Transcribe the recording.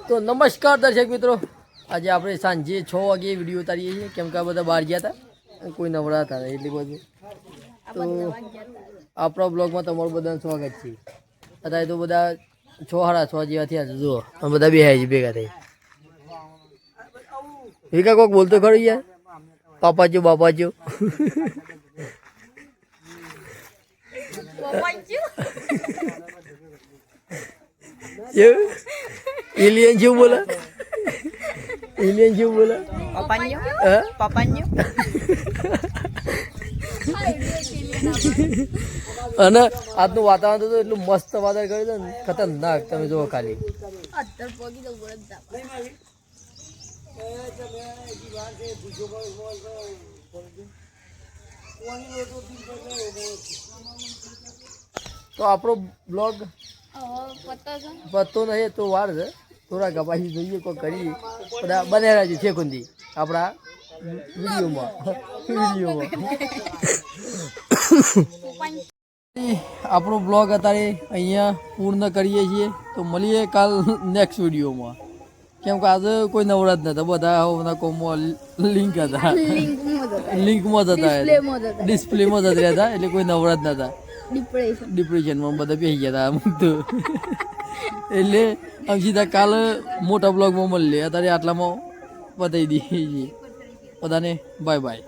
તો નમસ્કાર દર્શક મિત્રો, આજે આપણે સાંજે 6 વાગે વિડીયો ઉતારીએ છીએ કેમ કે આ બધા બહાર ગયા હતા, કોઈ નવરા હતા એટલે બધું. તો આપણા બ્લોગમાં તમારું બધાનું સ્વાગત છે. અત્યારે તો બધા 6:30 જેવા થયા છે. જુઓ અમે બધા બેહાય છે ભેગા થઈ. વિકા કોક બોલતો ખરું યાર, પાપાચો બાપાચો. એલિયન જેવું બોલે, એલિયન જેવું બોલે. Papanya? Papanya? અને આજનું વાતાવરણ તો એટલું મસ્ત વાદળ કર્યું છે ને, ખતરનાક. તમે જુઓ ખાલી. તો આપણો બ્લોગ પતો નહીં તો વાર છે, થોડા ગપાસી જોઈએ કોઈ કરી બધા બને રહેજો છે કુંદી આપણા વિડીયોમાં. આપણો બ્લોગ અત્યારે અહીંયા પૂર્ણ કરીએ છીએ. તો મળીએ કાલ નેક્સ્ટ વિડીયોમાં. કેમ કે આજે કોઈ નવરા જ નતા, બધા કોમમાં લિંક હતા, લિંકમાં જ હતા, ડિસ્પ્લેમાં જ હતા, એટલે કોઈ નવરા જ નતા. ડિપ્રેશનમાં બધા બેસી ગયા હતા. એટલે આમ સીધા કાલે મોટા બ્લોગમાં મળીએ. અત્યારે આટલામાં બતાવી દઈએ છીએ બધાને. Bye bye.